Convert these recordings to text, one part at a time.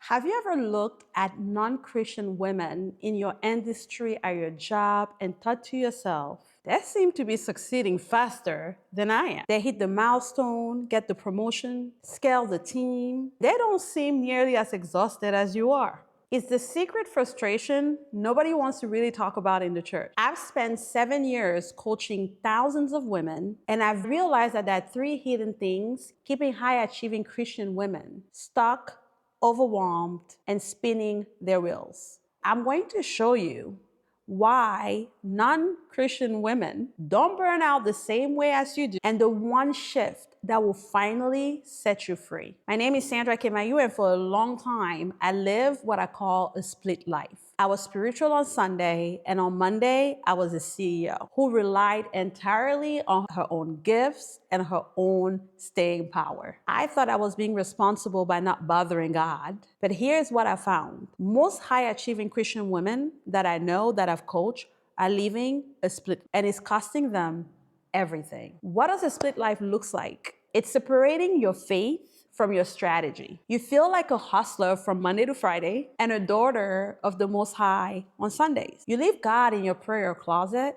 Have you ever looked at non-Christian women in your industry, at your job, and thought to yourself, they seem to be succeeding faster than I am? They hit the milestone, get the promotion, scale the team. They don't seem nearly as exhausted as you are. It's the secret frustration nobody wants to really talk about in the church. I've spent 7 years coaching thousands of women, and I've realized that there are 3 hidden things keeping high achieving Christian women stuck, overwhelmed, and spinning their wheels. I'm going to show you why non-Christian women don't burn out the same way as you do, and the one shift that will finally set you free. My name is Sandra, and for a long time, I lived what I call a split life. I was spiritual on Sunday, and on Monday, I was a CEO who relied entirely on her own gifts and her own staying power. I thought I was being responsible by not bothering God, but here's what I found. Most high-achieving Christian women that I know that I've coached are living a split, and it's costing them everything. What does a split life look like? It's separating your faith from your strategy. You feel like a hustler from Monday to Friday and a daughter of the Most High on Sundays. You leave God in your prayer closet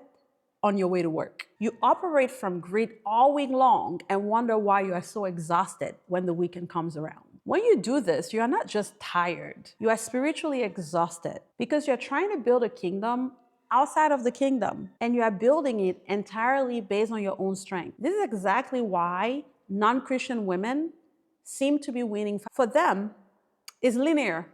on your way to work. You operate from grit all week long and wonder why you are so exhausted when the weekend comes around. When you do this, you are not just tired, you are spiritually exhausted because you're trying to build a kingdom outside of the kingdom, and you are building it entirely based on your own strength. This is exactly why non-Christian women seem to be winning. For them, it's linear.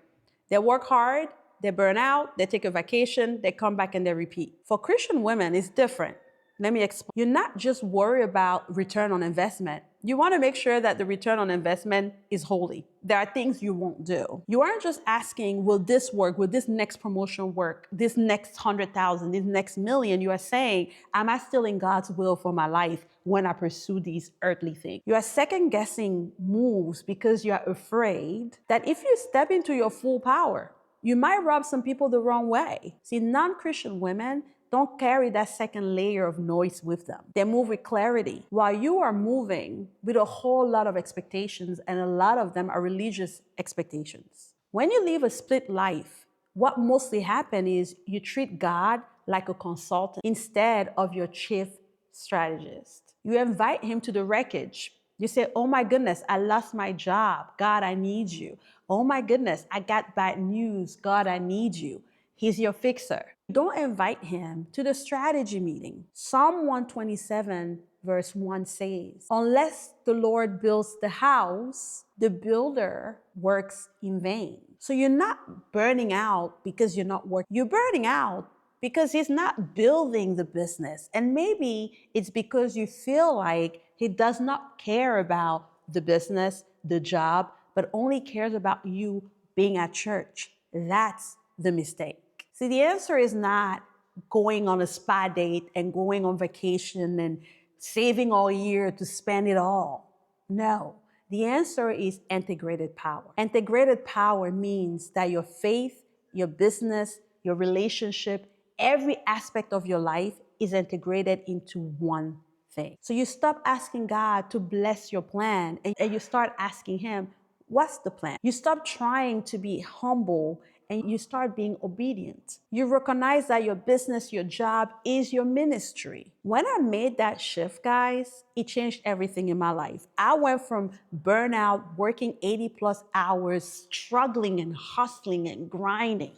They work hard, they burn out, they take a vacation, they come back and they repeat. For Christian women, it's different. Let me explain. You're not just worried about return on investment. You want to make sure that the return on investment is holy. There are things you won't do. You aren't just asking, will this work? Will this next promotion work? This next 100,000, this next million? You are saying, am I still in God's will for my life when I pursue these earthly things? You are second guessing moves because you are afraid that if you step into your full power, you might rub some people the wrong way. See, non-Christian women don't carry that second layer of noise with them. They move with clarity, while you are moving with a whole lot of expectations, and a lot of them are religious expectations. When you live a split life, what mostly happens is you treat God like a consultant instead of your chief strategist. You invite him to the wreckage. You say, oh my goodness, I lost my job. God, I need you. Oh my goodness, I got bad news. God, I need you. He's your fixer. Don't invite him to the strategy meeting. Psalm 127 verse 1 says, unless the Lord builds the house, the builder works in vain. So you're not burning out because you're not working. You're burning out because he's not building the business. And maybe it's because you feel like he does not care about the business, the job, but only cares about you being at church. That's the mistake. See, the answer is not going on a spa date and going on vacation and saving all year to spend it all. No, the answer is integrated power. Integrated power means that your faith, your business, your relationship, every aspect of your life is integrated into one thing. So you stop asking God to bless your plan and you start asking him, what's the plan? You stop trying to be humble and you start being obedient. You recognize that your business, your job is your ministry. When I made that shift, guys, it changed everything in my life. I went from burnout, working 80 plus hours, struggling and hustling and grinding,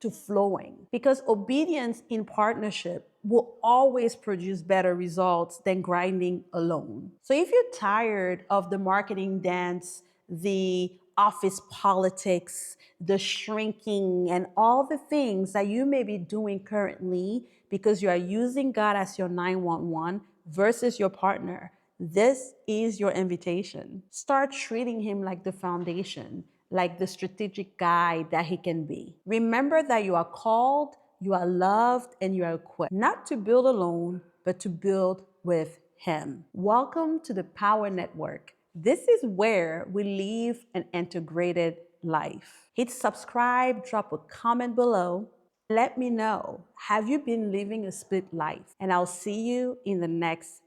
to flowing. Because obedience in partnership will always produce better results than grinding alone. So if you're tired of the marketing dance, the office politics, the shrinking, and all the things that you may be doing currently because you are using God as your 911 versus your partner, this is your invitation. Start treating him like the foundation, like the strategic guide that he can be. Remember that you are called, you are loved, and you are equipped, not to build alone, but to build with him. Welcome to the Power Network. This is where we live an integrated life. Hit subscribe, drop a comment below. Let me know, have you been living a split life? And I'll see you in the next